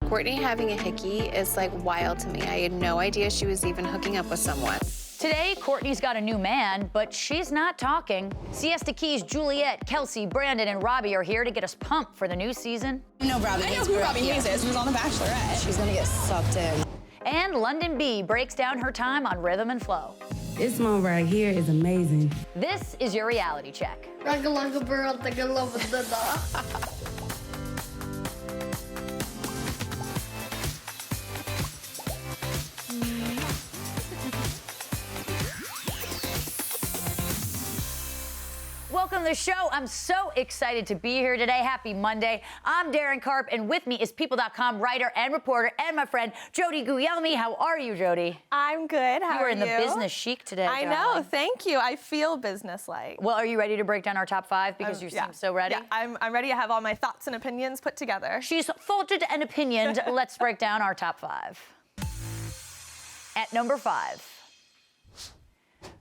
Kourtney having a hickey is like wild to me. I had no idea she was even hooking up with someone. Today, Kourtney's got a new man, but she's not talking. Siesta Key's Juliette, Kelsey, Brandon, and Robby are here to get us pumped for the new season. I know who Robby is. She was on The Bachelorette. She's gonna get sucked in. And Londynn B breaks down her time on Rhythm and Flow. This one right here is amazing. This is your reality check. Welcome to the show. I'm so excited to be here today. Happy Monday. I'm Daryn Carp, and with me is People.com writer and reporter and my friend Jodi Guglielmi. How are you, Jodi? I'm good. How are you? You are in the business chic today. I know. Thank you. I feel business-like. Well, are you ready to break down our top five? Because you seem so ready. Yeah, I'm ready. I have all my thoughts and opinions put together. She's thoughted and opinioned. Let's break down our top five. At number 5.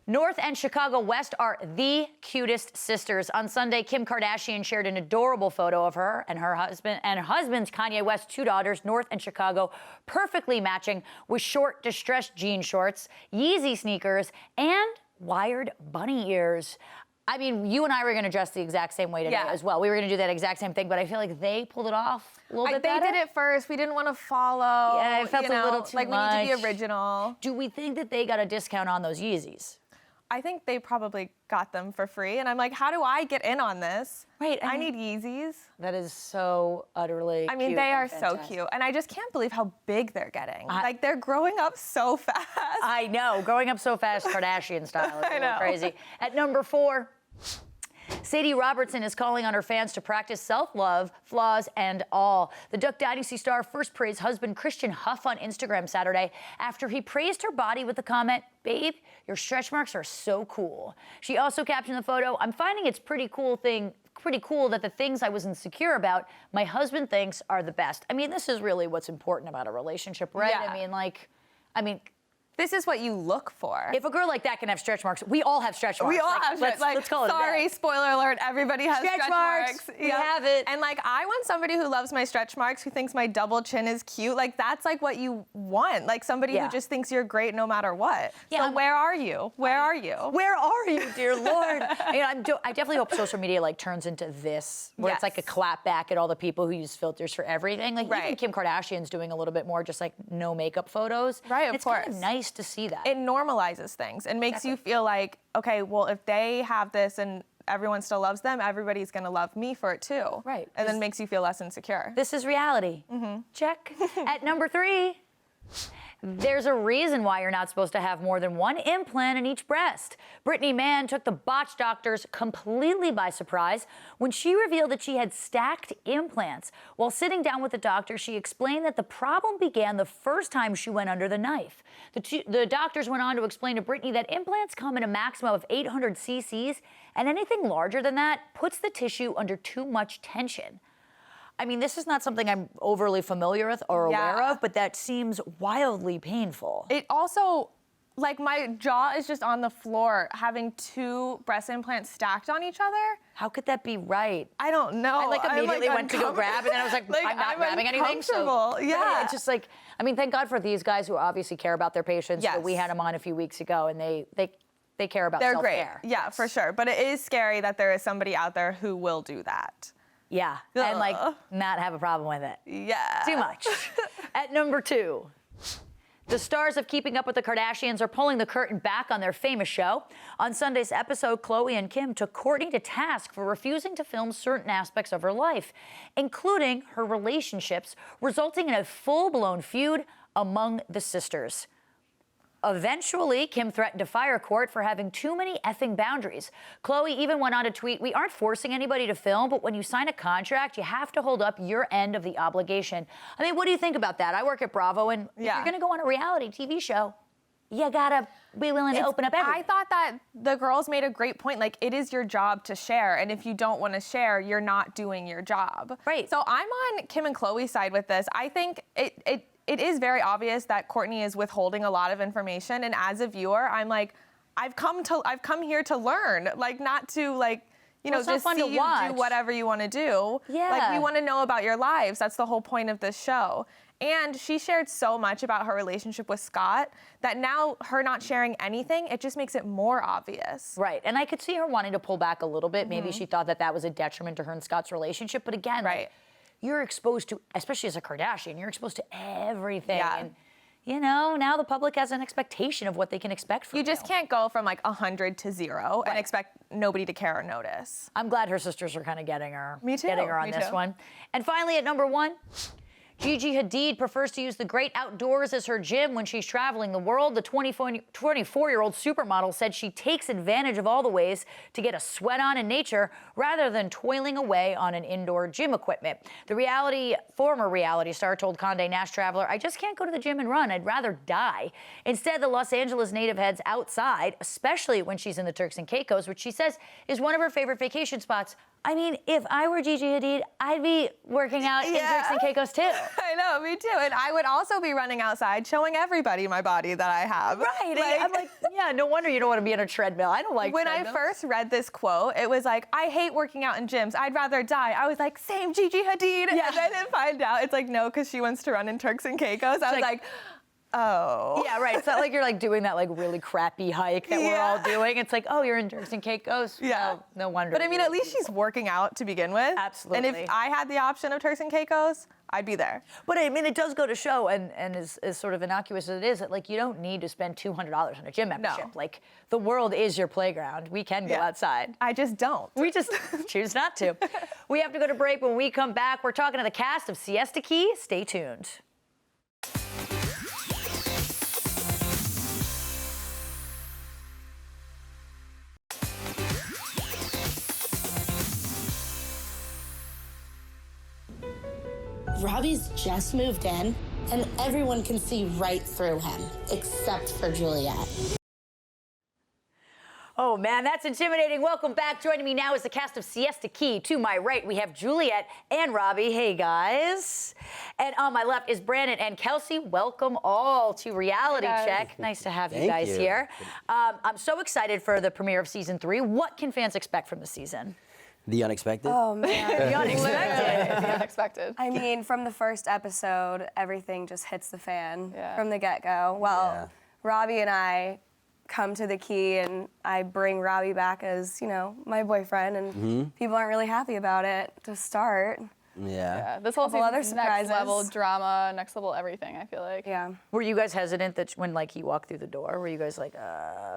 North and Chicago West are the cutest sisters. On Sunday, Kim Kardashian shared an adorable photo of her and her husband's Kanye West's 2 daughters, North and Chicago, perfectly matching with short distressed jean shorts, Yeezy sneakers, and wired bunny ears. I mean, you and I were going to dress the exact same way today as well. We were going to do that exact same thing, but I feel like they pulled it off a little bit better. They did it first. We didn't want to follow. Yeah, it felt a little too much. Like, we need to be original. Do we think that they got a discount on those Yeezys? I think they probably got them for free. And I'm like, how do I get in on this? Right. I need Yeezys. That is so utterly cute. They are so cute. And I just can't believe how big they're getting. Like, they're growing up so fast. I know. Growing up so fast, Kardashian style. It's a little crazy. At number 4, Sadie Robertson is calling on her fans to practice self-love, flaws and all. The Duck Dynasty star first praised husband Christian Huff on Instagram Saturday after he praised her body with the comment, "Babe, your stretch marks are so cool." She also captioned the photo, "I'm finding it's pretty cool that the things I was insecure about, my husband thinks are the best." I mean, this is really what's important about a relationship, right? Yeah. This is what you look for. If a girl like that can have stretch marks, we all have stretch marks. We all have stretch marks. Let's call it sorry, spoiler alert, everybody has stretch marks. We have it. And like, I want somebody who loves my stretch marks, who thinks my double chin is cute. Like, that's like what you want. Like, somebody who just thinks you're great no matter what. Yeah. So where are you? Where are you? Where are you, dear Lord? I definitely hope social media like turns into this, where it's like a clap back at all the people who use filters for everything. Like even Kim Kardashian's doing a little bit more just like no makeup photos. Right, of course. It's kind of nice to see that. It normalizes things and makes you feel like, okay, well, if they have this and everyone still loves them, everybody's gonna love me for it too. Right. And then makes you feel less insecure. This is reality. Check. At number 3, there's a reason why you're not supposed to have more than 1 implant in each breast. Brittany Mann took the botch doctors completely by surprise when she revealed that she had stacked implants. While sitting down with the doctor, she explained that the problem began the first time she went under the knife. The doctors went on to explain to Brittany that implants come in a maximum of 800 cc's, and anything larger than that puts the tissue under too much tension. I mean, this is not something I'm overly familiar with or aware of, but that seems wildly painful. It also, like, my jaw is just on the floor having 2 breast implants stacked on each other. How could that be right? I don't know. I immediately went to go grab, and then I was like I'm not grabbing anything. So yeah, it's just like, I mean, thank God for these guys who obviously care about their patients. Yes. So we had them on a few weeks ago, and they care about self-care. They're great. Yeah, for sure. But it is scary that there is somebody out there who will do that. Yeah, and like not have a problem with it. Yeah. Too much. At number 2, the stars of Keeping Up with the Kardashians are pulling the curtain back on their famous show. On Sunday's episode, Khloe and Kim took Kourtney to task for refusing to film certain aspects of her life, including her relationships, resulting in a full-blown feud among the sisters. Eventually, Kim threatened to fire Kourt for having too many effing boundaries. Khloe even went on to tweet, "We aren't forcing anybody to film, but when you sign a contract, you have to hold up your end of the obligation." I mean, what do you think about that? I work at Bravo, and if you're going to go on a reality TV show, you gotta be willing to open up everything. I thought that the girls made a great point. Like, it is your job to share, and if you don't want to share, you're not doing your job. Right. So I'm on Kim and Khloe's side with this. I think it is very obvious that Kourtney is withholding a lot of information, and as a viewer, I'm like, I've come here to learn, like, not to, like, you know, it's not just fun see to you watch. do whatever you want to do. Yeah. Like, we want to know about your lives. That's the whole point of this show. And she shared so much about her relationship with Scott that now her not sharing anything, it just makes it more obvious. Right, and I could see her wanting to pull back a little bit. Maybe she thought that was a detriment to her and Scott's relationship. But again, Right. You're exposed to, especially as a Kardashian, you're exposed to everything. Yeah. And, you know, now the public has an expectation of what they can expect from you. You just can't go from like 100 to 0 and expect nobody to care or notice. I'm glad her sisters are kind of getting her. Me too, Getting her on me this too. one. And finally, at number 1, Gigi Hadid prefers to use the great outdoors as her gym when she's traveling the world. The 24-year-old supermodel said she takes advantage of all the ways to get a sweat on in nature rather than toiling away on an indoor gym equipment. The former reality star told Condé Nast Traveler, "I just can't go to the gym and run. I'd rather die." Instead, the Los Angeles native heads outside, especially when she's in the Turks and Caicos, which she says is one of her favorite vacation spots. I mean, if I were Gigi Hadid, I'd be working out in Turks and Caicos too. I know, me too. And I would also be running outside showing everybody my body that I have. Right. I'm like, yeah, no wonder you don't want to be on a treadmill. I don't like When treadmills. I first read this quote, it was like, I hate working out in gyms. I'd rather die. I was like, same Gigi Hadid. Yeah. And then I find out it's like, no, because she wants to run in Turks and Caicos. I was like, oh. Yeah, right. It's not like you're like doing that like really crappy hike that we're all doing. It's like, oh, you're in Turks and Caicos. Yeah. Oh, no wonder. But I mean, at least she's working out to begin with. Absolutely. And if I had the option of Turks and Caicos, I'd be there. But I mean, it does go to show, and as sort of innocuous as it is, that like you don't need to spend $200 on a gym membership. No. Like the world is your playground. We can go outside. I just don't. We just choose not to. We have to go to break. When we come back, we're talking to the cast of Siesta Key. Stay tuned. Robby's just moved in, and everyone can see right through him, except for Juliette. Oh, man, that's intimidating. Welcome back. Joining me now is the cast of Siesta Key. To my right, we have Juliette and Robby. Hey, guys. And on my left is Brandon and Kelsey. Welcome all to Reality Check. Nice to have you guys here. I'm so excited for the premiere of Season 3. What can fans expect from the season? The unexpected? Oh, man. The unexpected. The unexpected. I mean, from the first episode, everything just hits the fan Yeah. from the get-go. Well, Yeah. Robby and I come to the Key, and I bring Robby back as, you know, my boyfriend, and people aren't really happy about it to start. Yeah. This whole Couple other season's next surprises. level drama, next level everything, I feel like. Yeah. Were you guys hesitant that when like he walked through the door? Were you guys like,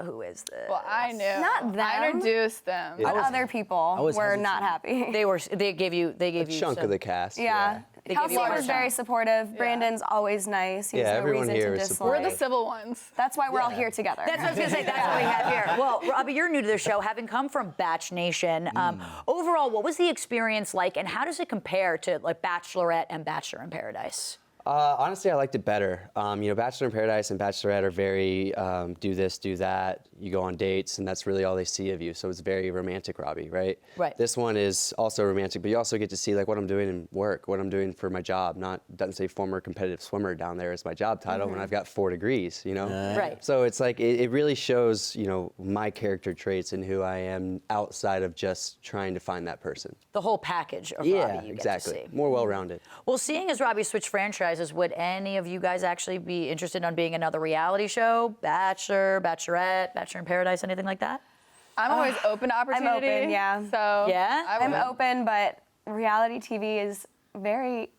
who is this? Well, I knew. Not them. I introduced them. But other people was were hesitant. not happy. They gave you A chunk some, of the cast. Yeah. They give Kelsey you a hard was very time. supportive. Brandon's always nice. He's Yeah, no everyone reason here to is dislike. We're the civil ones. That's why we're all here together. That's what I was gonna say. That's what we have here. Well, Robby, you're new to the show, having come from Batch Nation. Overall, what was the experience like, and how does it compare to like Bachelorette and Bachelor in Paradise? Honestly, I liked it better. You know, Bachelor in Paradise and Bachelorette are very do this, do that. You go on dates, and that's really all they see of you. So it's very romantic, Robby, right? Right. This one is also romantic, but you also get to see like what I'm doing in work, what I'm doing for my job. Doesn't say former competitive swimmer down there as my job title when I've got 4 degrees, you know? Right. So it's like, it really shows, you know, my character traits and who I am outside of just trying to find that person. The whole package of Yeah, Robby you exactly. get to see. More well-rounded. Well, seeing as Robby switched franchises, would any of you guys actually be interested in being another reality show? Bachelor, Bachelorette, Bachelor in Paradise, anything like that? I'm always open to opportunity. open, yeah. So Yeah? I'm open, but reality TV is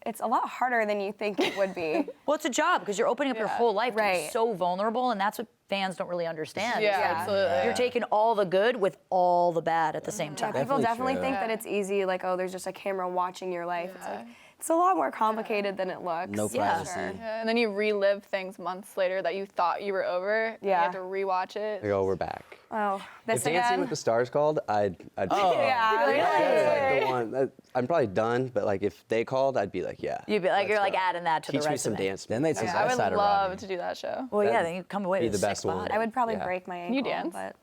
it's a lot harder than you think it would be. Well, it's a job because you're opening up your whole life to be Right. so vulnerable, and that's what fans don't really understand. Yeah, It's like absolutely. You're taking all the good with all the bad at the same time. People definitely true. think that it's easy, like, oh, there's just a camera watching your life. It's like, it's a lot more complicated than it looks. No for privacy. sure. Yeah, and then you relive things months later that you thought you were over. And Yeah. You have to rewatch it. Like, oh, we're back. Oh, this If Dancing again? with the Stars called, I'd Yeah, really? Like the one, I'm probably done, but like if they called, I'd be like, yeah. You'd be like, you're let's like go. adding that to Teach the me resume. some dance. Then they'd see I would side of love Robby. to do that show. Well, yeah, That'd then you come away be with the a best sick one. bod. I would probably Yeah. break my ankle. You dance? But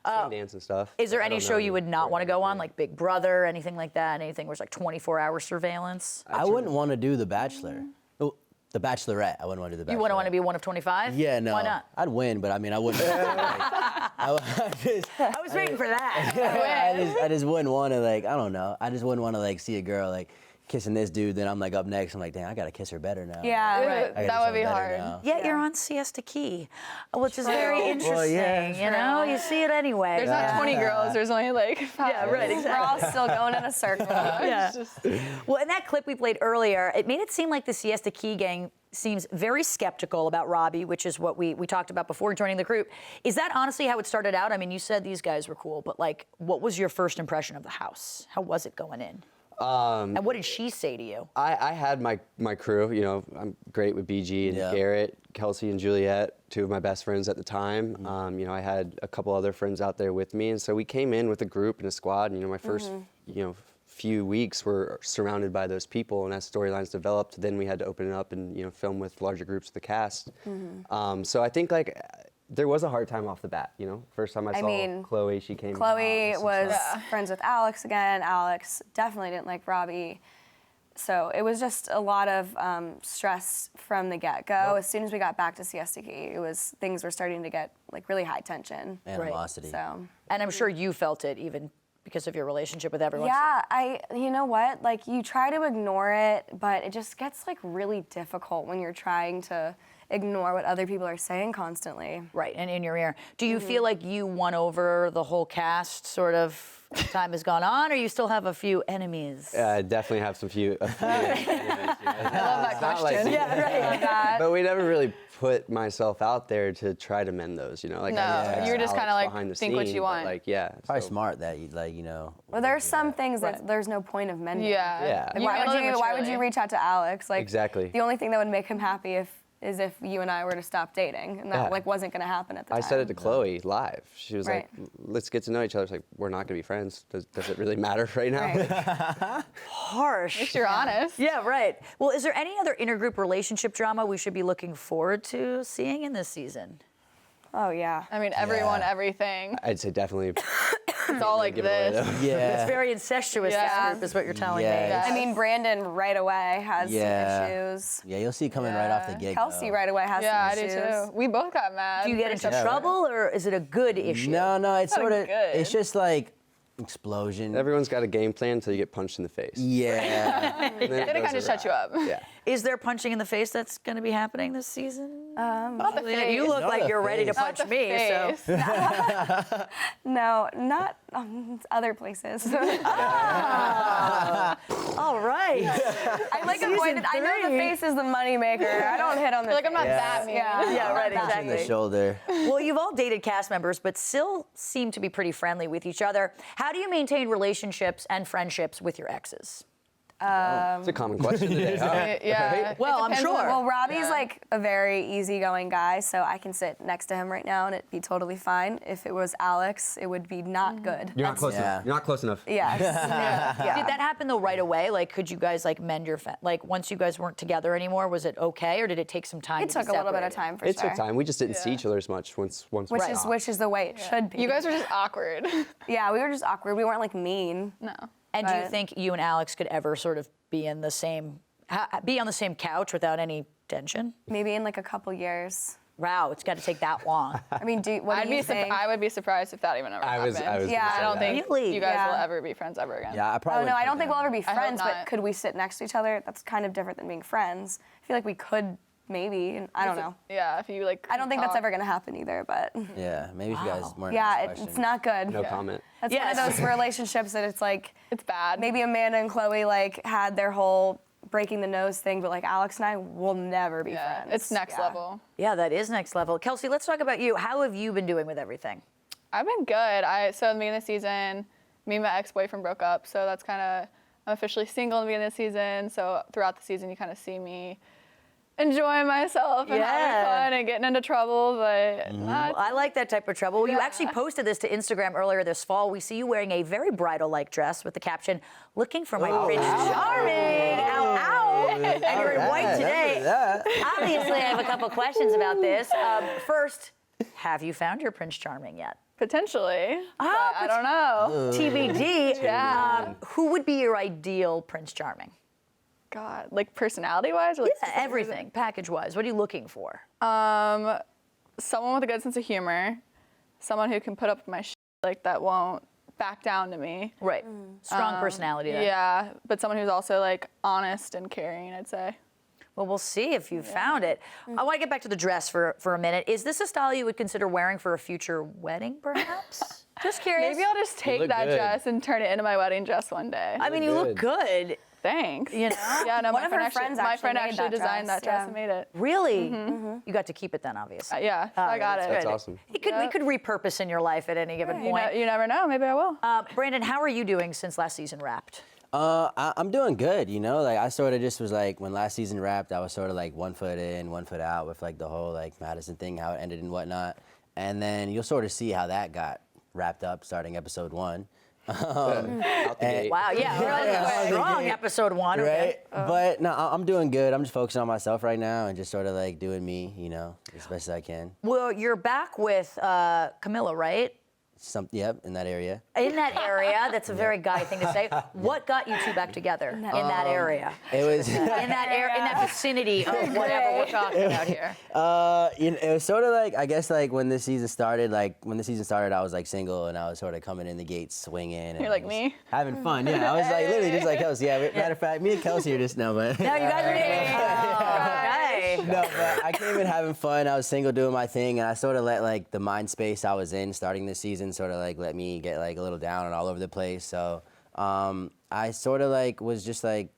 Some dance and stuff. Is there I any don't show know you would not any want to go on, choreography. like Big Brother, anything like that? Anything where it's like 24-hour surveillance? I wouldn't want to do The Bachelor. Oh, The Bachelorette. I wouldn't want to do The Bachelor. You wouldn't want to be one of 25? Yeah, no. Why not? I'd win, but I mean, I wouldn't. I I was waiting for that. I just wouldn't want to like, I don't know. I just wouldn't want to like see a girl like kissing this dude, then I'm like up next. I'm like, damn, I gotta kiss her better now. Yeah. I gotta That show would be better hard. now. Yet you're on Siesta Key, which is very interesting. Well, yeah. You know, you see it anyway. There's not 20 girls. There's only like 5. Yeah, right, exactly. We're all still going in a circle. Yeah. Well, in that clip we played earlier, it made it seem like the Siesta Key gang seems very skeptical about Robby, which is what we talked about before joining the group. Is that honestly how it started out? I mean, you said these guys were cool, but like, what was your first impression of the house? How was it going in? And what did she say to you? I had my crew. You know, I'm great with BG and Garrett, Kelsey and Juliette, 2 of my best friends at the time. You know, I had a couple other friends out there with me, and so we came in with a group and a squad. And, you know, my first few weeks were surrounded by those people, and as storylines developed, then we had to open it up and film with larger groups of the cast. So I think like there was a hard time off the bat. You know, first time I saw Chloe, she came. Chloe was friends with Alex again. Alex definitely didn't like Robby. So it was just a lot of stress from the get-go. As soon as we got back to Siesta Key, things were starting to get like really high tension. Animosity. So. And I'm sure you felt it even because of your relationship with everyone. Yeah, you know what? Like you try to ignore it, but it just gets like really difficult when you're trying to ignore what other people are saying constantly. Right, and in your ear. Do you feel like you won over the whole cast sort of time has gone on, or you still have a few enemies? I definitely have some few. I love that question. But we never really put myself out there to try to mend those, you know? Like, No, you were just kind of like, think what you want. Like, yeah. Probably smart that you like, you know. Well, there are some things that there's no point of mending. Yeah. Like, why would you reach out to Alex? Like, Exactly. The only thing that would make him happy is if you and I were to stop dating, and that like wasn't going to happen at the time. I said it to Chloe live. She was like, let's get to know each other. It's like, we're not going to be friends. Does it really matter right now? Harsh. If you're honest. Yeah, right. Well, is there any other intergroup relationship drama we should be looking forward to seeing in this season? Oh, yeah. I mean, everyone, everything. I'd say definitely. It's all like this. It's very incestuous, this group, is what you're telling me. I mean, Brandon right away has some issues. Yeah, you'll see coming right off the get-go. Kelsey right away has some issues. Yeah, I do too. We both got mad. Do you get into trouble, or is it a good issue? No, it's sort of, good. it's just like explosion. Everyone's got a game plan until you get punched in the face. Yeah. It'll kind of shut you up. Yeah. Is there punching in the face that's going to be happening this season? Not the face. You look like you're ready to punch Not the me, face. so. No, not other places. All right. I like avoided. I know the face is the moneymaker. I don't hit on the Like, I'm not that mean. Yeah, right, In the exactly. shoulder. Well, you've all dated cast members, but still seem to be pretty friendly with each other. How do you maintain relationships and friendships with your exes? It's a common question today. Huh? Yeah. Well, I'm sure. Well, Robby's like a very easygoing guy, so I can sit next to him right now and it'd be totally fine. If it was Alex, it would be not good. You're not close enough. You're not close enough. Yes. Did that happen though right away? Like, could you guys like mend your like once you guys weren't together anymore? Was it okay, or did it take some time? It took a little bit of time for It sure. took time. We just didn't see each other as much once. Which is the way it should be. You guys were just awkward. Yeah, we were just awkward. We weren't like mean. No. And do you think you and Alex could ever sort of be in the same, be on the same couch without any tension? Maybe in like a couple years. Wow, it's got to take that long. I mean, what do you think? I would be surprised if that even ever happened. Yeah, I don't think Really? you guys will ever be friends ever again. Yeah, I probably. Oh no, I don't think we'll ever be friends. not. But could we sit next to each other? That's kind of different than being friends. I feel like we could maybe, and I don't know. Yeah, if you like. I don't think that's ever gonna happen either. But Yeah, maybe if you guys weren't. yeah, it's not good. No comment. That's one of those relationships that it's like It's bad. maybe Amanda and Chloe like had their whole breaking the nose thing, but like Alex and I will never be friends. It's next level. Yeah, that is next level. Kelsey, let's talk about you. How have you been doing with everything? I've been good. So at the beginning of the season, me and my ex-boyfriend broke up, so that's kind of, I'm officially single in the beginning of the season, so throughout the season you kind of see me enjoying myself and having fun and getting into trouble, but not. I like that type of trouble. Well, you actually posted this to Instagram earlier this fall. We see you wearing a very bridal-like dress with the caption, "Looking for my Prince Charming." Ow, ow. And you're in white today. Obviously, I have a couple questions about this. First, have you found your Prince Charming yet? Potentially. I don't know. TBD. Yeah. Who would be your ideal Prince Charming? God, like personality-wise? Or like Everything, package-wise. What are you looking for? Someone with a good sense of humor. someone who can put up with my shit, like that won't back down to me. Right. Strong personality then. Yeah, but someone who's also like honest and caring, I'd say. Well, we'll see if you found it. I want to get back to the dress for a minute. Is this a style you would consider wearing for a future wedding, perhaps? Just curious. Maybe I'll just take that dress and turn it into my wedding dress one day. I mean, you look good. Thanks. You know? Yeah, no, One my of her friend friends actually designed that dress yeah. and made it. Really? You got to keep it then, obviously. Yeah, I got it. That's awesome. We could repurpose in your life at any given point. You never know. Maybe I will. Brandon, how are you doing since last season wrapped? I'm doing good, you know. Like I sort of just was like when last season wrapped, I was sort of like 1 foot in, 1 foot out with like the whole like Madison thing, how it ended and whatnot. And then you'll sort of see how that got wrapped up starting episode 1. Out the gate. Wow, yeah, strong episode 1. Right? Okay. But no, I'm doing good. I'm just focusing on myself right now and just sort of like doing me, you know, as best as I can. Well, you're back with Camilla, right? Yep, in that area. In that area, that's a very guy thing to say. What got you two back together in that area? It was in that vicinity of whatever we're talking about here. You know, it was sort of like, I guess like when the season started, I was like single and I was sort of coming in the gates swinging. And You're like me? having fun, yeah. I was like literally just like Kelsey. Yeah, matter of fact, me and Kelsey are just now, but. No, you guys are okay. No, but I came in having fun. I was single doing my thing, and I sort of let like the mind space I was in starting this season sort of like let me get like a little down and all over the place. So I sort of like was just like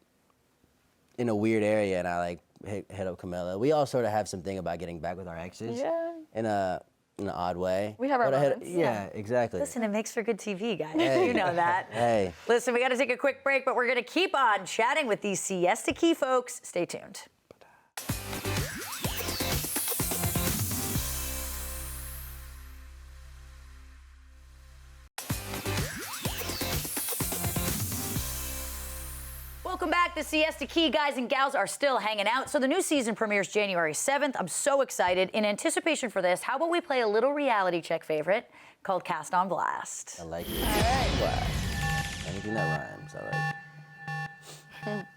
in a weird area, and I like hit up Camilla. We all sort of have something about getting back with our exes. Yeah. In an odd way. We have our moments. Yeah, exactly. Listen, it makes for good TV, guys. Hey. You know that. Hey. Listen, we got to take a quick break, but we're going to keep on chatting with these Siesta Key folks. Stay tuned. Welcome back. The Siesta Key guys and gals are still hanging out. So the new season premieres January 7th. I'm so excited. In anticipation for this, how about we play a little reality check favorite called Cast on Blast? I like it. All right. Anything that rhymes, I like.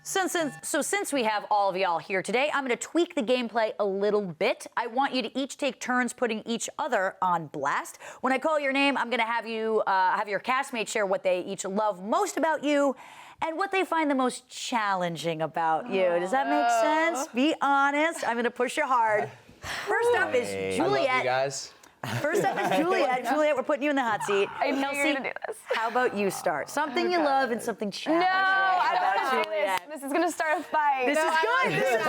Since we have all of y'all here today, I'm going to tweak the gameplay a little bit. I want you to each take turns putting each other on blast. When I call your name, I'm going to have you have your castmates share what they each love most about you and what they find the most challenging about you. Does that make sense? Be honest. I'm going to push you hard. First up is Juliette. I love you guys. First up is Juliette. Juliette, we're putting you in the hot seat. I knew you were Kelsey, gonna do this. how about you start? Something you love and something challenging. No, I don't about want to do Juliette. this. This is gonna start a fight. This is good. This is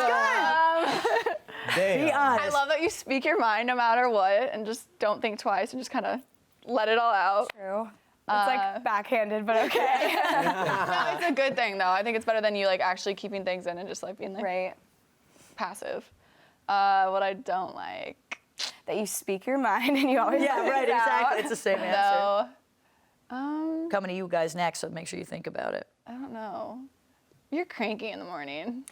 good. Damn. Be honest. I love that you speak your mind no matter what and just don't think twice and just kind of let it all out. True. It's like backhanded, but okay. No, it's a good thing though. I think it's better than you like actually keeping things in and just like being like Right. passive. What I don't like. That you speak your mind and you always Yeah, let right, it out. exactly. It's the same answer. No. Coming to you guys next, so make sure you think about it. I don't know. You're cranky in the morning.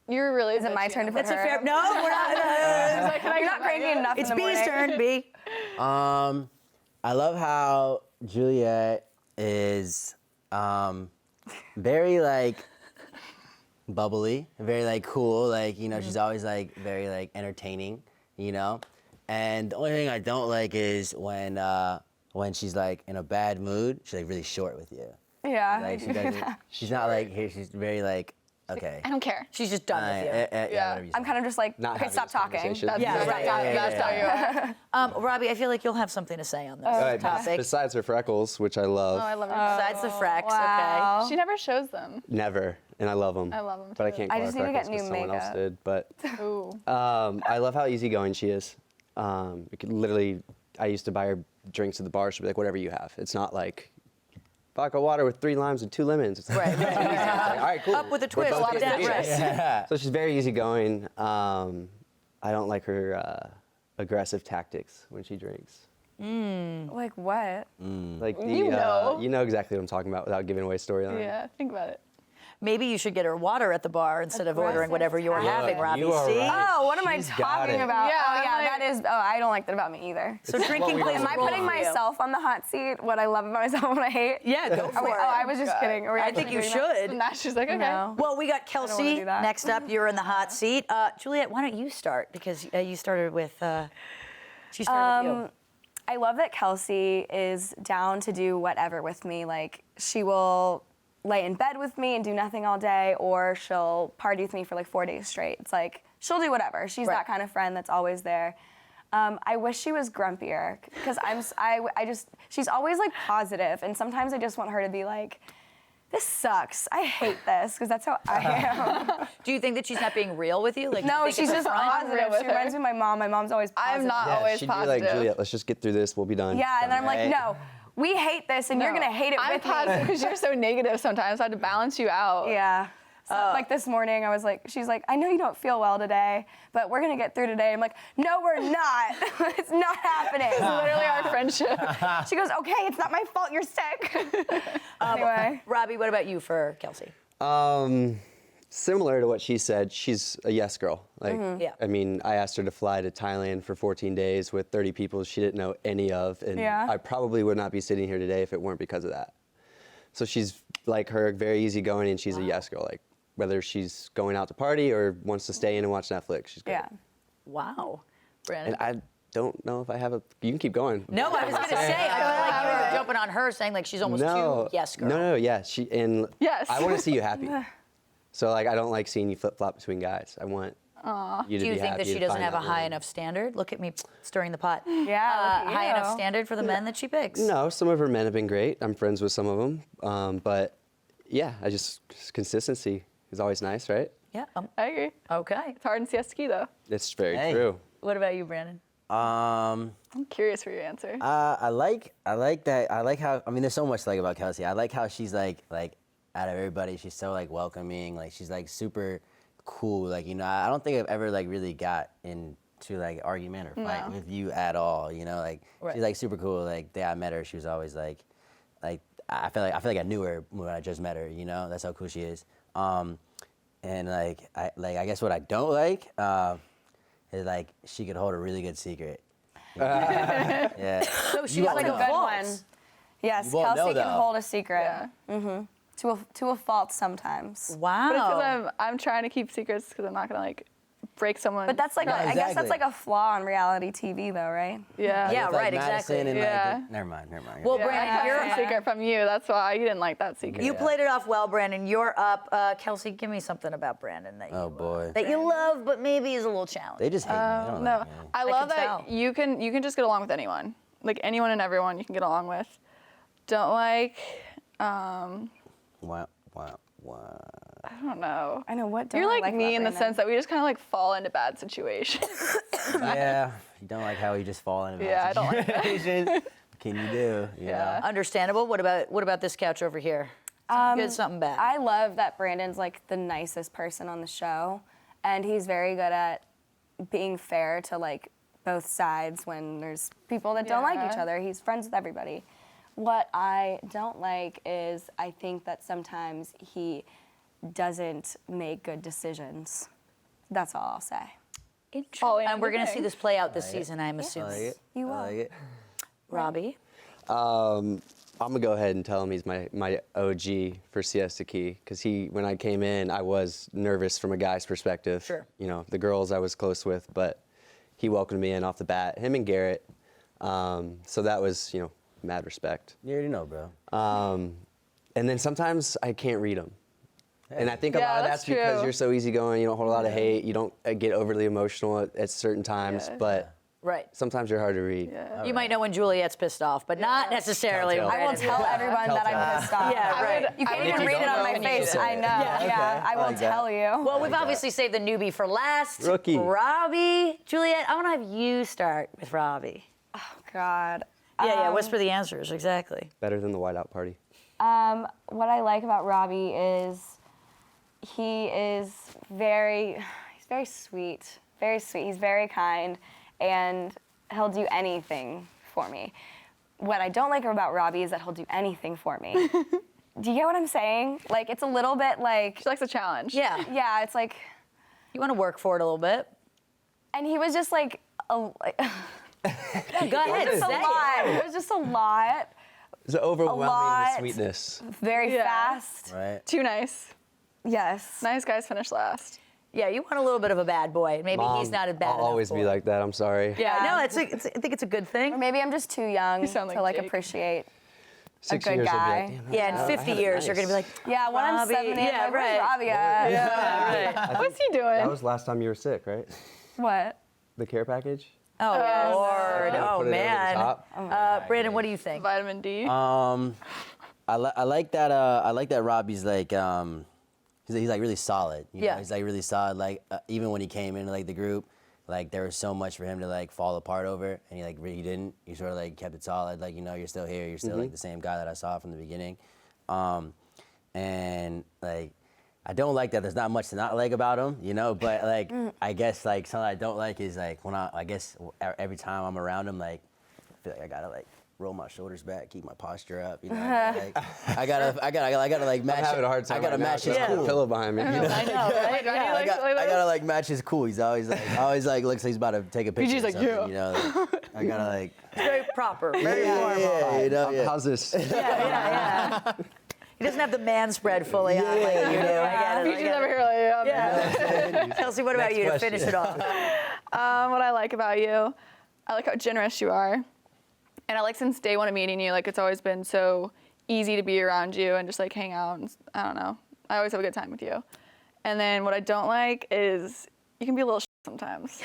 You're really. Is it my turn to put That's a her? fair. No, we're not. You're not cranky enough It's in the B's morning. turn. B. I love how Juliette is very like bubbly, very like cool, like, you know, she's always like very like entertaining, you know? And the only thing I don't like is when she's like in a bad mood, she's like really short with you. Yeah. Like she doesn't, she's not like here, she's very like, okay. I don't care. She's just done with you. Yeah, whatever you I'm say. kind of just like, Not okay, having stop this talking. conversation. That's, Yeah, that's, right. that's how you are. Robbie, I feel like you'll have something to say on this topic. Besides her freckles, which I love, Oh, I love her. Besides the freaks, Wow. She never shows them. never, and I love them. I love 'em But I too. can't I call just her need to get freckles 'cause new someone else makeup. did. But Ooh. I love how easygoing she is. It could literally, I used to buy her drinks at the bar. She'd be like, whatever you have. It's not like vodka water with 3 limes and 2 lemons. It's like, Right. it's like, all right, cool. Up with a We're twist. both With getting that beers. risk. So she's very easygoing. I don't like her aggressive tactics when she drinks. Like what? Like the, You know. you know exactly what I'm talking about without giving away storyline. Yeah, think about it. Maybe you should get her water at the bar instead of ordering whatever you're having, Robbie. you are See? right. Oh, what am I She's got talking it. about? Yeah, oh, yeah, like- that is. Oh, I don't like that about me either. So drinking we plays don't a Am I role putting for you. myself on the hot seat? What I love about myself and what I hate? Yeah, go for Oh, wait, it. oh, I was just kidding. Are we I actually think you doing that? should. And now she's like, okay. No. Well, we got wanna Kelsey do that. next up. You're in the hot seat. Juliette, why don't you start? Because you started with, she started with you. I love that Kelsey is down to do whatever with me. Like, she will lay in bed with me and do nothing all day, or she'll party with me for like 4 days straight. It's like, she'll do whatever. She's that kind of friend that's always there. I wish she was grumpier, because she's always like positive, and sometimes I just want her to be like, this sucks. I hate this, because that's how I am. Do you think that she's not being real with you? Like, No, you think she's it's a just front? positive. She reminds me of my mom. My mom's always positive. I'm not always she'd positive. be like, Juliette, let's just get through this. We'll be done. Yeah, and then I'm like, Right. no, we hate this, and you're gonna hate it I'm with positive me. because you're so negative sometimes. I had to balance you out. Yeah. So, like this morning, I was like, she's like, I know you don't feel well today, but we're gonna get through today. I'm like, no, we're not. It's not happening. It's literally our friendship. She goes, okay, it's not my fault you're sick. Anyway. Robbie, what about you for Kelsey? Similar to what she said, she's a yes girl. Like, Yeah. I mean, I asked her to fly to Thailand for 14 days with 30 people she didn't know any of, and I probably would not be sitting here today if it weren't because of that. So she's like her, very easygoing, and she's a yes girl. Like, whether she's going out to party or wants to stay in and watch Netflix, she's great. Yeah. Wow. Brandon? And I don't know if I have a. You can keep going. No, I was going to say, I feel like you were jumping on her, saying like she's almost too yes girl. No, yeah. Yes. I want to see you happy. So like, I don't like seeing you flip flop between guys. I want you to Do you be think happy that she to doesn't find have a that high woman. enough standard? Look at me stirring the pot. Yeah, look at high you. enough standard for the men that she picks. No, some of her men have been great. I'm friends with some of them, but yeah, just consistency is always nice, right? Yeah. I agree. Okay. It's hard in Siesta Key, though. It's very Hey. true. What about you, Brandon? I'm curious for your answer. I like that. I like how. I mean, there's so much to like about Kelsey. I like how she's like out of everybody, she's so like welcoming. Like she's like super cool. Like, you know, I don't think I've ever like really got into like argument or fight with you at all. You know, like she's like super cool. Like the day I met her, she was always like I feel like I knew her when I just met her. You know, that's how cool she is. And I guess what I don't like is like she could hold a really good secret. Yeah. So she's You like won't a know. false. Yes, You won't know, Kelsey can though. hold a secret. To a fault sometimes. Wow. But it's because I'm trying to keep secrets because I'm not going to like break someone. But that's like, No, I guess that's exactly. like a flaw on reality TV though, right? yeah. Yeah, With, like, right, Madison exactly. And, Yeah. like, never mind. Well, Yeah, Brandon, I you're kept a secret from you. That's why you didn't like that secret. You played it off well, Brandon. You're up. Kelsey, give me something about Brandon that you, Oh boy. that you love, but maybe is a little challenging. They just hate me. I don't No, like me. I love can that tell. you can just get along with anyone. Like anyone and everyone you can get along with. Don't like, Wow. I don't know. I know what. Don't You're I like me about in the Brandon? sense that we just kind of like fall into bad situations. Yeah. You don't like how we just fall into Yeah, I don't like that. situations. What can you do? You Yeah. know? Understandable. What about this couch over here? Something good, something bad. I love that Brandon's like the nicest person on the show, and he's very good at being fair to like both sides when there's people that don't like each Yeah. other. He's friends with everybody. What I don't like is I think that sometimes he doesn't make good decisions. That's all I'll say. All in And we're the going to see thing. this play out this season, I'm I assuming. like it. You I will. like it. Robbie? I'm gonna go ahead and tell him he's my OG for Siesta Key, because when I came in, I was nervous from a guy's perspective. Sure. You know, the girls I was close with, but he welcomed me in off the bat. Him and Garrett. So that was, you know, mad respect. You already know, bro. And then sometimes I can't read them. And I think a Yeah, lot of that's that's because true. you're so easygoing. You don't hold a lot of hate. You don't get overly emotional at certain times. Yeah. But Right. sometimes you're hard to read. Yeah. You might know when Juliette's pissed off, but not necessarily Telltale. when I will Brandon's tell everyone that I'm pissed off. Yeah, right. You can't I would even if you read it don't on know my when you face. say I it. know. Yeah, Yeah, okay. I will like that. tell you. Well, we've obviously saved the newbie for last. Rookie. Robbie. Juliette, I want to have you start with Robbie. God. Yeah, whisper the answers, exactly. Better than the whiteout party. What I like about Robbie is he's very sweet. Very sweet. He's very kind, and he'll do anything for me. What I don't like about Robbie is that he'll do anything for me. Do you get what I'm saying? Like, it's a little bit like, She likes a challenge. Yeah. yeah, it's like, You want to work for it a little bit. and he was just like, Go ahead, just a say it. lot. It was just a lot, It's overwhelming lot. the sweetness. very Yeah. fast. Right. Too nice. Yes. Nice guys finish last. Yeah, you want a little bit of a bad boy. Maybe Mom, he's not a bad I'll always be like that. I'm sorry. Yeah, no, I think it's a good thing. Or maybe I'm just too young to like Jake. appreciate 6 a good years, guy. I'll be like, damn, Yeah, in 50 years, you're going to be like, yeah, when I'm Robby, 70, yeah, like, where's right. Robby at? Yeah, right. What's he doing? That was last time you were sick, right? What? The care package? Oh, Lord. Kinda Oh, put it over the man. top. Brandon, what do you think? Vitamin D. I like that. I like that Robby's like he's like really solid. You know? He's like really solid. Like even when he came into like the group, like there was so much for him to like fall apart over, and he like really didn't. He sort of like kept it solid. Like, you know, you're still here. You're still like the same guy that I saw from the beginning. And like I don't like that there's not much to not like about him, you know. But like I guess like something I don't like is like when I guess every time I'm around him, like I feel like I gotta like roll my shoulders back, keep my posture up, you know. Like, I gotta like match. I'm having a hard time. I gotta right now match 'cause his I have a cool. pillow behind me. You know? I know, right? Yeah. I gotta like match his cool. He's always like looks like he's about to take a picture. BG's or like, something, yeah. you know. Like, I gotta like. It's very proper, very formal. Yeah, you know. Yeah. How's this? Yeah. He doesn't have the man spread fully on like you do. I get it. BG's never here like, Yeah. Kelsey, what about Next you to question. finish it off? What I like about you, I like how generous you are. And I like since day one of meeting you, like it's always been so easy to be around you and just like hang out. And, I don't know. I always have a good time with you. And then what I don't like is you can be a little sometimes.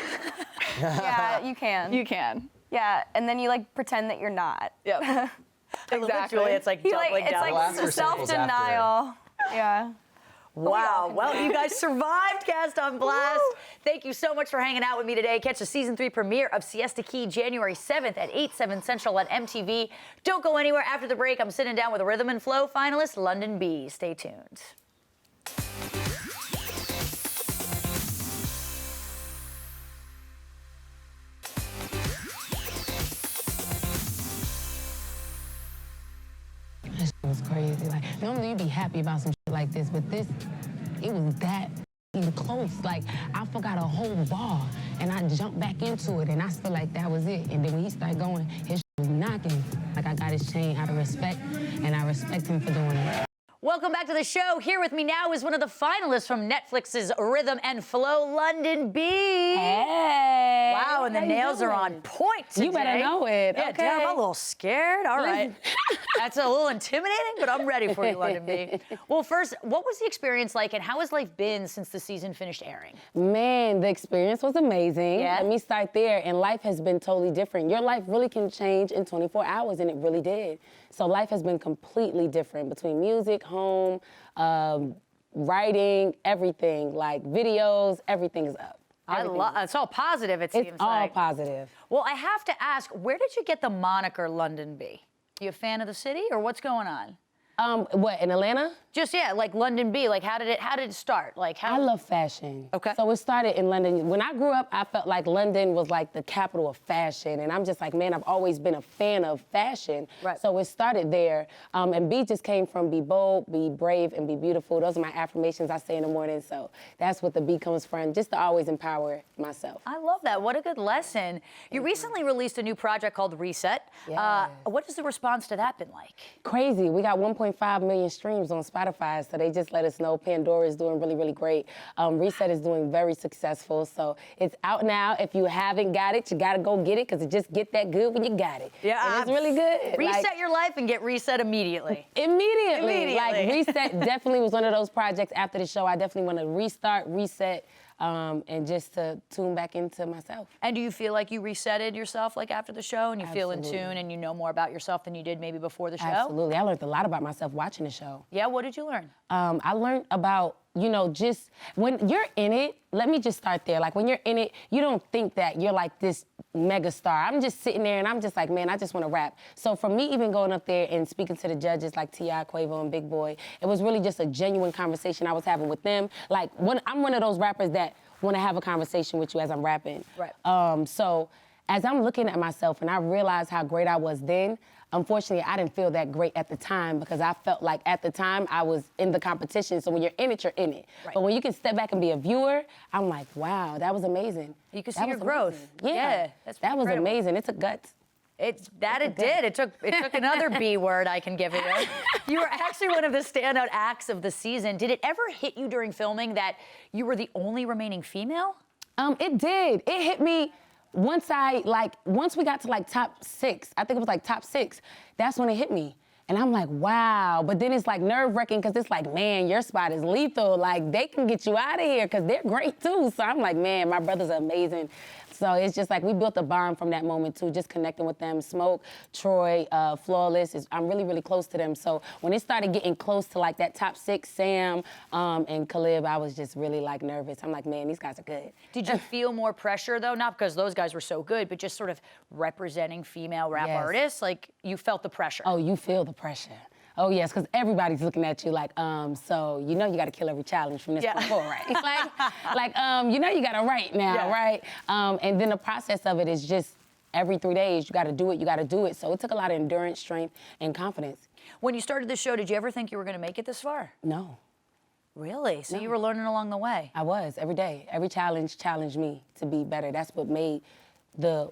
Yeah, you can. You can. Yeah, and then you like pretend that you're not. Yep. Exactly. Juliette, it's like He like doubling it's down. like Well, after self-denial. Yeah. Wow. Well, you guys survived Cast on Blast. Thank you so much for hanging out with me today. Catch the season 3 premiere of Siesta Key January 7th at 8/7 Central on MTV. Don't go anywhere. After the break, I'm sitting down with a Rhythm and Flow finalist, Londynn B. Stay tuned. That shit was crazy. Like, normally you'd be happy about some shit like this, but this, it was that even close. Like, I forgot a whole bar, and I jumped back into it, and I feel like that was it. And then when he started going, his shit was knocking. Like, I got his chain out of respect, and I respect him for doing it. Welcome back to the show. Here with me now is one of the finalists from Netflix's Rhythm and Flow, Londynn B. Hey. Wow, and the nails are on point today. You better know it. Yeah, Okay. damn, I'm a little scared. All right. That's a little intimidating, but I'm ready for you, Londynn B. Well, first, what was the experience like, and how has life been since the season finished airing? Man, the experience was amazing. Yeah? Let me start there. And life has been totally different. Your life really can change in 24 hours, and it really did. So life has been completely different between music, home, writing, everything, like videos, everything is up. I love. It's all positive. It seems It's all like. positive. Well, I have to ask, where did you get the moniker Londynn B? You a fan of the city, or what's going on? What, in Atlanta? Just like Londynn B. Like how did it start? Like how? I love fashion. Okay. So it started in London. When I grew up, I felt like London was like the capital of fashion. And I'm just like, man, I've always been a fan of fashion. Right. So it started there. And B just came from be bold, be brave, and be beautiful. Those are my affirmations I say in the morning. So that's what the B comes from, just to always empower myself. I love that. What a good lesson. You recently released a new project called Reset. Yes. What has the response to that been like? Crazy. We got 1.5 million streams on Spotify, so they just let us know Pandora is doing really, really great. Reset is doing very successful, so it's out now. If you haven't got it, you gotta go get it, because it just get that good when you got it. Yeah, and it's really good. Reset your life and get reset immediately. Immediately. Like, Reset definitely was one of those projects after the show. I definitely want to restart, reset, and just to tune back into myself. And do you feel like you resetted yourself like after the show and you feel in Absolutely. tune and you know more about yourself than you did maybe before the show? Absolutely. I learned a lot about myself watching the show. Yeah, what did you learn? I learned about, just when you're in it, let me just start there. Like, when you're in it, you don't think that you're like this mega star. I'm just sitting there and I'm just like, man, I just want to rap. So for me, even going up there and speaking to the judges like T.I., Quavo, and Big Boy, it was really just a genuine conversation I was having with them. Like, I'm one of those rappers that want to have a conversation with you as I'm rapping. Right. So as I'm looking at myself and I realized how great I was then, unfortunately, I didn't feel that great at the time, because I felt like at the time I was in the competition. So when you're in it, you're in it. Right. But when you can step back and be a viewer, I'm like, wow, that was amazing. You can see That your was growth. amazing. Yeah, that's that was incredible. amazing. It's a guts. It did. It took another B word I can give you. You were actually one of the standout acts of the season. Did it ever hit you during filming that you were the only remaining female? It did. It hit me once we got to like top 6. I think it was like top 6. That's when it hit me. And I'm like, wow. But then it's like nerve-wracking because it's like, man, your spot is lethal. Like, they can get you out of here because they're great too. So I'm like, man, my brothers are amazing. So it's just like we built a bond from that moment too, just connecting with them. Smoke, Troy, Flawless, I'm really, really close to them. So when it started getting close to like that top 6, Sam and Khalib, I was just really like nervous. I'm like, man, these guys are good. Did you feel more pressure though? Not because those guys were so good, but just sort of representing female rap artists? Like you felt the pressure? Oh, you feel the pressure. Oh, yes, because everybody's looking at you like, so you know you got to kill every challenge from this point forward, right? You know you got to write now, right? And then the process of it is just every 3 days, you got to do it. So it took a lot of endurance, strength, and confidence. When you started the show, did you ever think you were going to make it this far? No. Really? So you were learning along the way? I was, every day. Every challenge challenged me to be better. That's what made the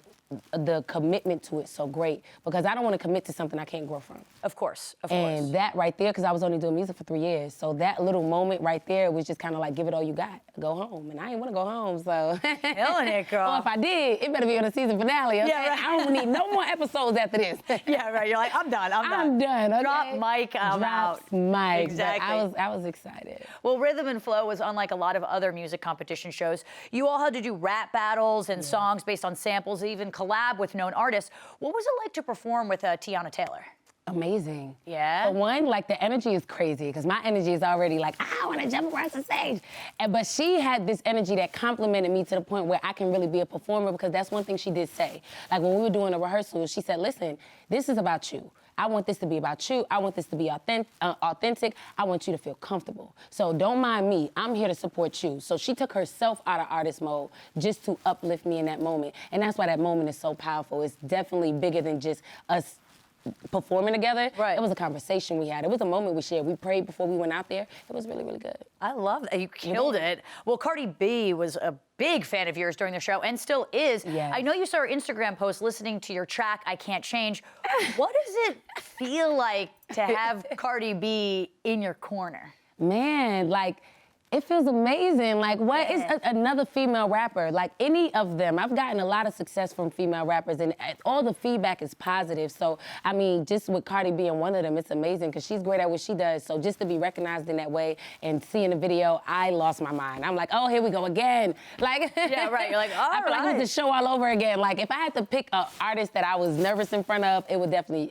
commitment to it so great, because I don't want to commit to something I can't grow from. Of course. And that right there, because I was only doing music for 3 years, so that little moment right there was just kind of like, give it all you got, go home. And I didn't want to go home, so. Killing it, girl. Or if I did, it better be on the season finale, okay? Yeah, right. I don't need no more episodes after this. Yeah, right, you're like, I'm done. Okay? Drop mic, I'm out. Mic. Exactly. I was excited. Well, Rhythm and Flow was unlike a lot of other music competition shows. You all had to do rap battles and songs based on samples, even collab with known artists. What was it like to perform with Tiana Taylor? Amazing. Yeah? For one, like, the energy is crazy, because my energy is already like, I want to jump across the stage. But she had this energy that complimented me to the point where I can really be a performer, because that's one thing she did say. Like, when we were doing the rehearsals, she said, listen, this is about you. I want this to be about you. I want this to be authentic. I want you to feel comfortable. So don't mind me. I'm here to support you. So she took herself out of artist mode just to uplift me in that moment. And that's why that moment is so powerful. It's definitely bigger than just us performing together. Right. It was a conversation we had. It was a moment we shared. We prayed before we went out there. It was really, really good. I love that. You killed it. Well, Cardi B was a big fan of yours during the show and still is. Yes. I know you saw her Instagram post listening to your track, I Can't Change. What does it feel like to have Cardi B in your corner? Man, like, it feels amazing. Like, what is another female rapper? Like, any of them. I've gotten a lot of success from female rappers, and all the feedback is positive. So, I mean, just with Cardi being one of them, it's amazing, because she's great at what she does. So just to be recognized in that way and seeing the video, I lost my mind. I'm like, oh, here we go again. Like, yeah, right. You're like, all I feel like it was the show all over again. Like, if I had to pick an artist that I was nervous in front of, I would definitely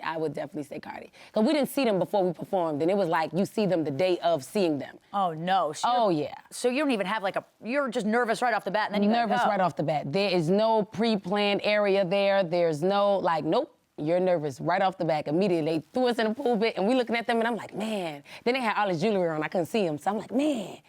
say Cardi. Because we didn't see them before we performed, and it was like you see them the day of seeing them. Oh, no. Yeah. So you don't even have you're just nervous right off the bat, and then you nervous right off the bat. There is no pre-planned area there. There's no, nope. You're nervous right off the bat. Immediately, they threw us in a pool bit, and we looking at them, and I'm like, man. Then they had all this jewelry on. I couldn't see them, so I'm like, man.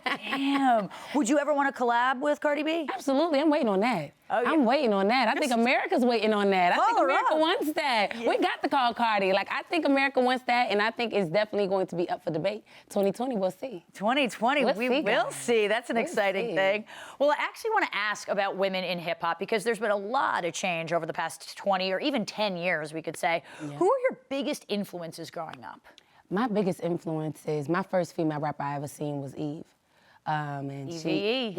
Damn. Would you ever want to collab with Cardi B? Absolutely. I'm waiting on that. Oh, yeah. I'm waiting on that. I think America's waiting on that. I think America wants that. Yeah. We got to call Cardi. Like, I think America wants that, and I think it's definitely going to be up for debate. 2020, we'll see. 2020, we will see. That's an exciting thing. Well, I actually want to ask about women in hip hop, because there's been a lot of change over the past 20 or even 10 years, we could say. Yeah. Who are your biggest influences growing up? My biggest influences, my first female rapper I ever seen was Eve. EVE,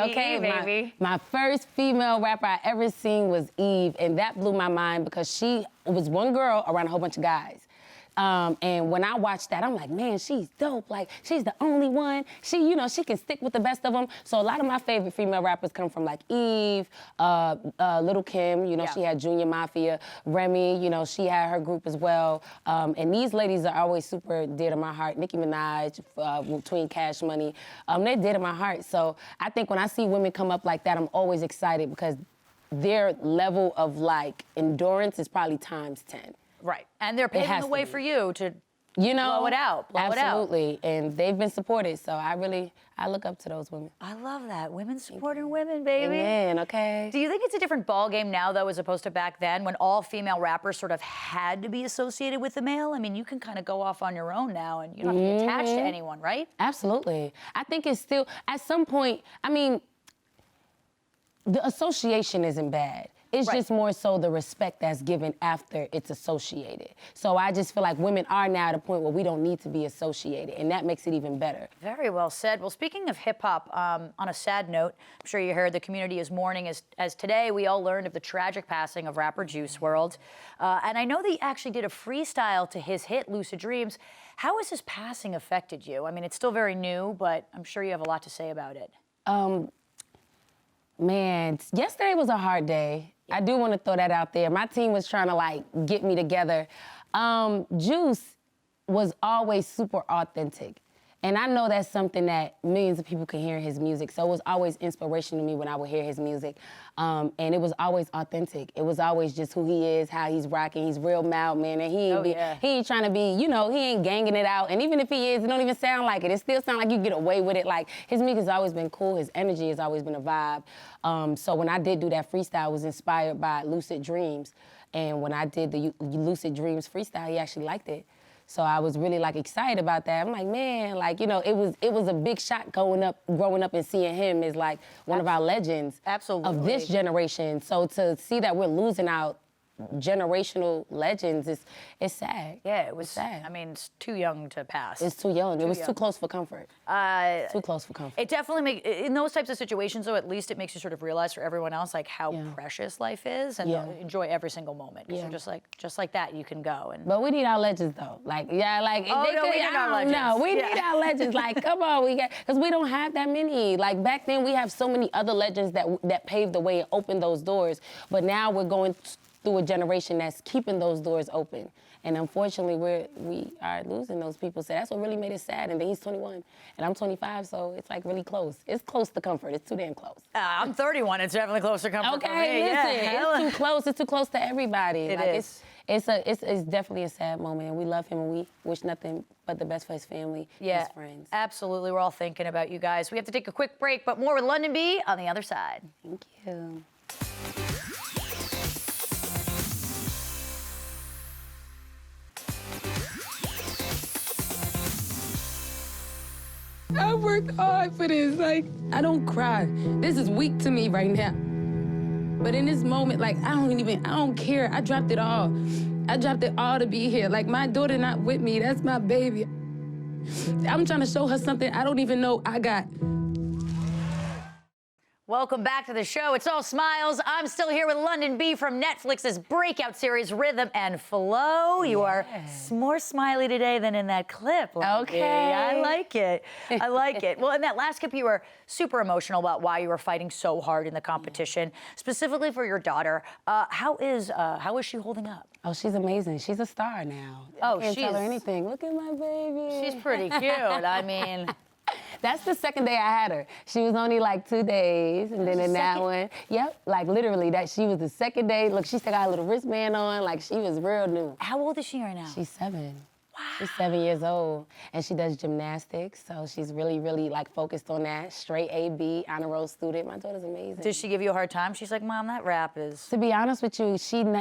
okay, baby. My first female rapper I ever seen was Eve, and that blew my mind, because she was one girl around a whole bunch of guys. And when I watched that, I'm like, man, she's dope. Like, she's the only one. She can stick with the best of them. So a lot of my favorite female rappers come from, like, Eve, Little Kim, she had Junior Mafia, Remy, she had her group as well. And these ladies are always super dear to my heart. Nicki Minaj, between Cash Money, they're dear to my heart. So I think when I see women come up like that, I'm always excited, because their level of, like, endurance is probably times 10. Right. And they're paving the way for you to blow it out. Absolutely. And they've been supported. So I look up to those women. I love that. Women supporting women, baby. Amen, okay. Do you think it's a different ballgame now, though, as opposed to back then, when all female rappers sort of had to be associated with the male? I mean, you can kind of go off on your own now, and you don't have to be attached to anyone, right? Absolutely. I think it's still, at some point, I mean, the association isn't bad. It's just more so the respect that's given after it's associated. So I just feel like women are now at a point where we don't need to be associated, and that makes it even better. Very well said. Well, speaking of hip hop, on a sad note, I'm sure you heard the community is mourning as today we all learned of the tragic passing of rapper Juice WRLD. And I know that he actually did a freestyle to his hit Lucid Dreams. How has his passing affected you? I mean, it's still very new, but I'm sure you have a lot to say about it. Man, yesterday was a hard day. I do want to throw that out there. My team was trying to like get me together. Juice was always super authentic. And I know that's something that millions of people can hear in his music. So it was always inspiration to me when I would hear his music. And it was always authentic. It was always just who he is, how he's rocking. He's real mild, man. And he ain't trying to be, you know, he ain't ganging it out. And even if he is, it don't even sound like it. It still sounds like you get away with it. Like, his music has always been cool. His energy has always been a vibe. So when I did do that freestyle, I was inspired by Lucid Dreams. And when I did the Lucid Dreams freestyle, he actually liked it. So I was really like excited about that. I'm like, man, like, you know, it was a big shot growing up and seeing him as like one of our legends of this generation. So to see that we're losing out generational legends, it's sad. Yeah, it was sad. I mean, it's too young to pass. It's too young. It was too close for comfort. Too close for comfort. It definitely makes, in those types of situations, though, at least it makes you sort of realize for everyone else, like, how precious life is and enjoy every single moment. Because you're just like that, you can go. And But we need our legends, though. Like, yeah, like, we need our legends. No, we need our legends. Like, come on, because we don't have that many. Like, back then, we have so many other legends that paved the way and opened those doors. But now we're going through a generation that's keeping those doors open. And unfortunately, we are losing those people. So that's what really made it sad. And then he's 21, and I'm 25, so it's like really close. It's close to comfort. It's too damn close. I'm 31. It's definitely close to comfort for me. Okay, listen, it's too close. It's too close to everybody. It like, is. It's definitely a sad moment, and we love him, and we wish nothing but the best for his family and his friends. Absolutely. We're all thinking about you guys. We have to take a quick break, but more with Londynn B on the other side. Thank you. I worked hard for this. Like, I don't cry. This is weak to me right now. But in this moment, like, I don't care. I dropped it all. I dropped it all to be here. Like, my daughter not with me. That's my baby. I'm trying to show her something I don't even know I got. Welcome back to the show. It's all smiles. I'm still here with Londynn B from Netflix's breakout series, Rhythm and Flow. You are more smiley today than in that clip, Londynn B. Okay. I like it. I like it. Well, in that last clip, you were super emotional about why you were fighting so hard in the competition, specifically for your daughter. How is she holding up? Oh, she's amazing. She's a star now. Oh, I can't tell her anything. Look at my baby. She's pretty cute. I mean... That's the second day I had her. She was only like 2 days, and then in that one, like literally, that she was the second day. Look, she still got a little wristband on, like she was real new. How old is she right now? She's 7. Wow. She's 7 years old, and she does gymnastics, so she's really, really like focused on that. Straight A, B, honor roll student. My daughter's amazing. Does she give you a hard time? She's like, Mom, that rap is... To be honest with you,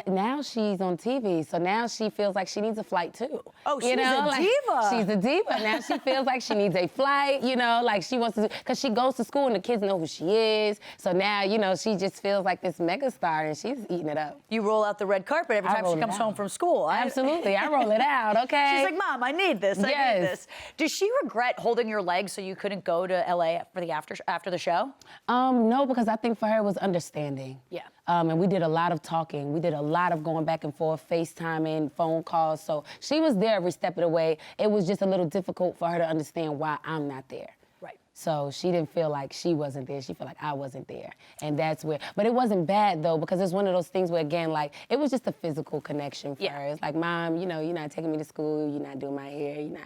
now she's on TV, so now she feels like she needs a flight too. Oh, she's a diva. She's a diva. Now she feels like she needs a flight, you know, like she wants to, because she goes to school and the kids know who she is. So now, you know, she just feels like this mega star, and she's eating it up. You roll out the red carpet every time she comes home from school. Absolutely, I roll it out, okay? She's like, Mom, I need this. I need this. Does she regret holding your leg so you couldn't go to LA for the after the show? No, because I think for her it was understanding. Yeah. And we did a lot of talking. We did a lot of going back and forth, FaceTiming, phone calls. So she was there every step of the way. It was just a little difficult for her to understand why I'm not there. Right. So she didn't feel like she wasn't there. She felt like I wasn't there. And that's where, but it wasn't bad though, because it's one of those things where, again, like, it was just a physical connection for her. It's like, Mom, you know, you're not taking me to school, you're not doing my hair, you're not.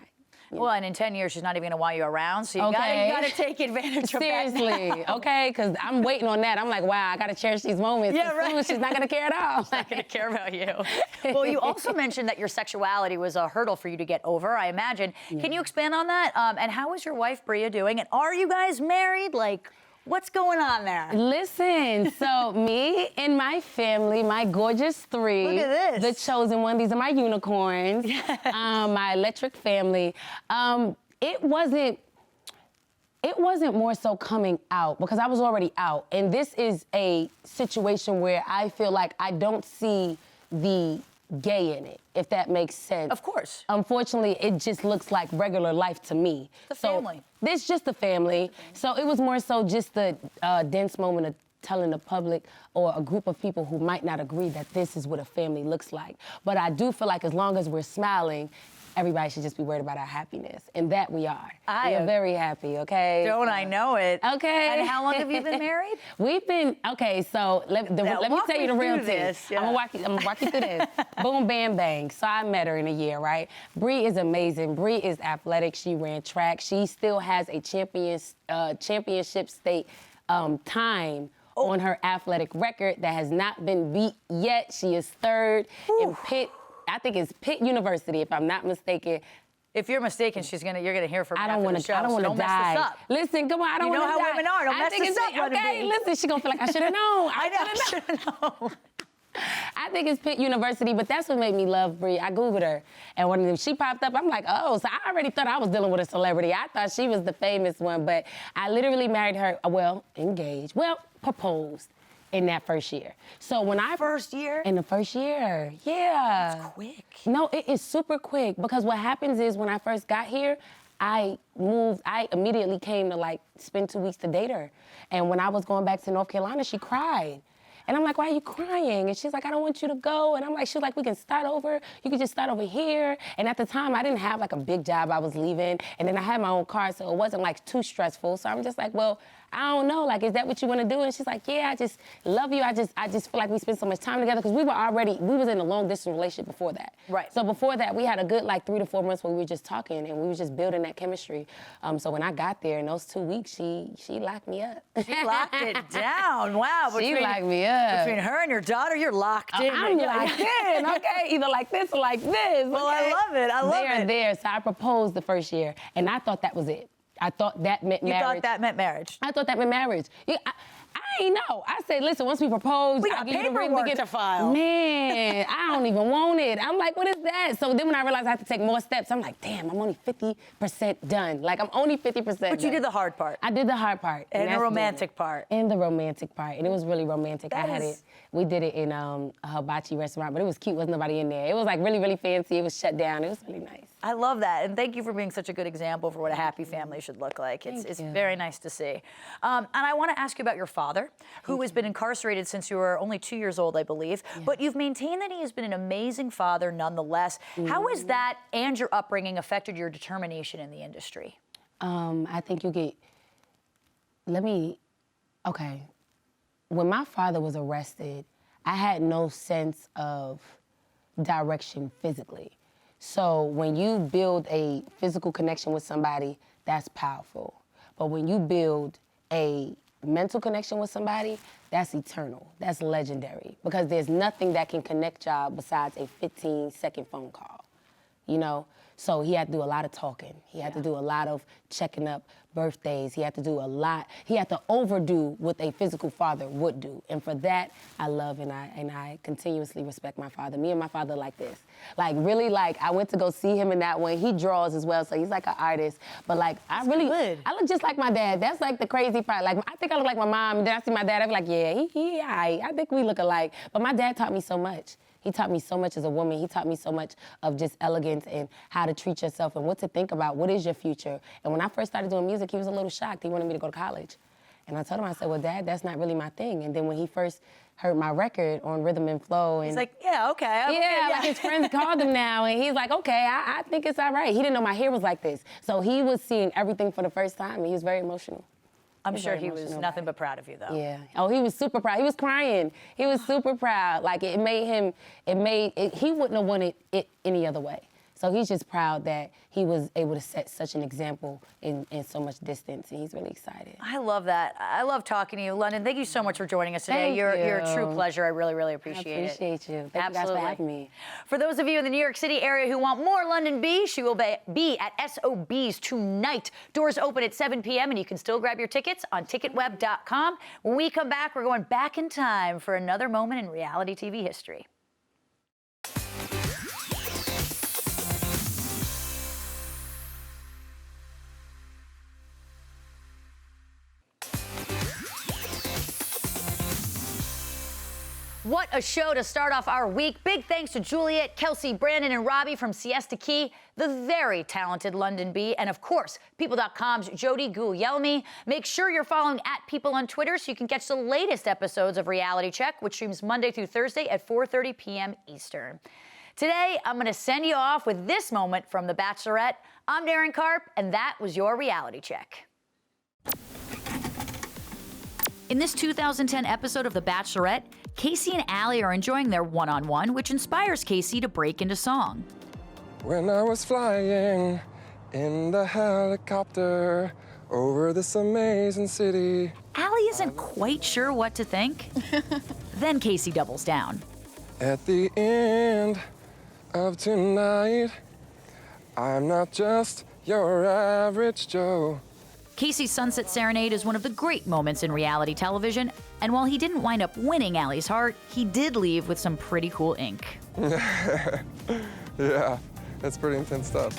Well, and in 10 years, she's not even going to want you around, so you got to take advantage of that. Seriously, okay? Because I'm waiting on that. I'm like, wow, I got to cherish these moments. Yeah, right. Soon, she's not going to care at all. She's not going to care about you. Well, you also mentioned that your sexuality was a hurdle for you to get over, I imagine. Yeah. Can you expand on that? And how is your wife, Bria, doing? And are you guys married? Like, what's going on there? Listen, so me and my family, my gorgeous 3. Look at this. The chosen one. These are my unicorns. My electric family. It wasn't It wasn't more so coming out because I was already out. And this is a situation where I feel like I don't see the gay in it, if that makes sense. Of course. Unfortunately, it just looks like regular life to me. The family. It's just a family. So it was more so just the dense moment of telling the public or a group of people who might not agree that this is what a family looks like. But I do feel like as long as we're smiling, everybody should just be worried about our happiness. And that we are. We are very happy, okay? Don't I know it? Okay. And how long have you been married? We've been, okay, so let me tell you the real thing. I'm gonna walk you through this. Boom, bam, bang. So I met her in a year, right? Bree is amazing. Bree is athletic. She ran track. She still has a championship state time on her athletic record that has not been beat yet. She is third in Pitt. I think it's Pitt University, if I'm not mistaken. If you're mistaken, you're gonna hear from me. I don't want to die. Don't mess this up. Listen, come on, I don't want to die. You know how women are. Don't mess this up. Okay, listen, she's gonna feel like I should have known. I should have known. I think it's Pitt University, but that's what made me love Bree. I Googled her, and when she popped up, I'm like, oh, so I already thought I was dealing with a celebrity. I thought she was the famous one, but I literally married her, engaged, proposed in that first year. So when I... First year? In the first year, yeah. That's quick. No, it is super quick, because what happens is when I first got here, I immediately came to spend 2 weeks to date her. And when I was going back to North Carolina, she cried. And I'm like, why are you crying? And she's like, I don't want you to go. And I'm like, she was like, we can start over. You can just start over here. And at the time, I didn't have a big job I was leaving. And then I had my own car, so it wasn't too stressful. So I'm just like, well, I don't know, is that what you want to do? And she's like, yeah, I just love you. I just feel like we spent so much time together, because we was in a long distance relationship before that. Right. So before that, we had a good 3 to 4 months where we were just talking and we were just building that chemistry. So when I got there in those 2 weeks, she locked me up. She locked it down. Wow. She locked me up. Between her and your daughter, you're locked in. I'm locked in, okay? Either like this or like this. Well, okay? I love it. I love it. There. So I proposed the first year, and I thought that was it. I thought that meant marriage. You thought that meant marriage? I thought that meant marriage. I ain't know. I said, listen, once we propose, we got paperwork to file. Man, I don't even want it. I'm like, what is that? So then when I realized I had to take more steps, I'm like, damn, I'm only 50% done. I'm only 50% done. But you did the hard part. I did the hard part. And the romantic part. And the romantic part. And it was really romantic. We did it in a hibachi restaurant, but it was cute. Wasn't nobody in there. It was really, really fancy. It was shut down. It was really nice. I love that. And thank you for being such a good example for what a happy family should look like. It's very nice to see. And I want to ask you about your father, who has been incarcerated since you were only 2 years old, I believe. Yeah. But you've maintained that he has been an amazing father nonetheless. How has that and your upbringing affected your determination in the industry? I think okay. When my father was arrested, I had no sense of direction physically. So when you build a physical connection with somebody, that's powerful. But when you build a mental connection with somebody, that's eternal. That's legendary. Because there's nothing that can connect y'all besides a 15-second phone call, So he had to do a lot of talking. He had to do a lot of checking up birthdays. He had to do a lot. He had to overdo what a physical father would do. And for that, I love and I continuously respect my father. Me and my father like this. I went to go see him in that one. He draws as well, so he's like an artist. But I look just like my dad. That's the crazy part. I think I look like my mom, and then I see my dad, I be like, yeah, he I think we look alike. But my dad taught me so much. He taught me so much as a woman. He taught me so much of just elegance and how to treat yourself and what to think about. What is your future? And when I first started doing music, he was a little shocked. He wanted me to go to college. And I told him, I said, well, Dad, that's not really my thing. And then when he first heard my record on Rhythm and Flow. And he's like, yeah, okay. His friends called him now. And he's like, okay, I think it's all right. He didn't know my hair was like this. So he was seeing everything for the first time, and he was very emotional. I'm sure he was nothing but proud of you, though. Yeah. Oh, he was super proud. He was crying. He was super proud. He wouldn't have wanted it any other way. So he's just proud that he was able to set such an example in so much distance, and he's really excited. I love that. I love talking to you. Londynn, thank you so much for joining us today. You're a true pleasure. I really, really appreciate it. I appreciate you. Thank you guys for having me. For those of you in the New York City area who want more Londynn B, she will be at SOB's tonight. Doors open at 7 p.m., and you can still grab your tickets on ticketweb.com. When we come back, we're going back in time for another moment in reality TV history. What a show to start off our week. Big thanks to Juliette, Kelsey, Brandon, and Robby from Siesta Key, the very talented Londynn B, and of course, People.com's Jodi Guglielmi. Make sure you're following @People on Twitter so you can catch the latest episodes of Reality Check, which streams Monday through Thursday at 4:30 p.m. Eastern. Today, I'm going to send you off with this moment from The Bachelorette. I'm Daryn Carp, and that was your Reality Check. In this 2010 episode of The Bachelorette, Casey and Allie are enjoying their one-on-one, which inspires Casey to break into song. When I was flying in the helicopter over this amazing city. Allie isn't quite sure what to think. Then Casey doubles down. At the end of tonight, I'm not just your average Joe. Casey's Sunset Serenade is one of the great moments in reality television, and while he didn't wind up winning Allie's heart, he did leave with some pretty cool ink. Yeah, that's pretty intense stuff.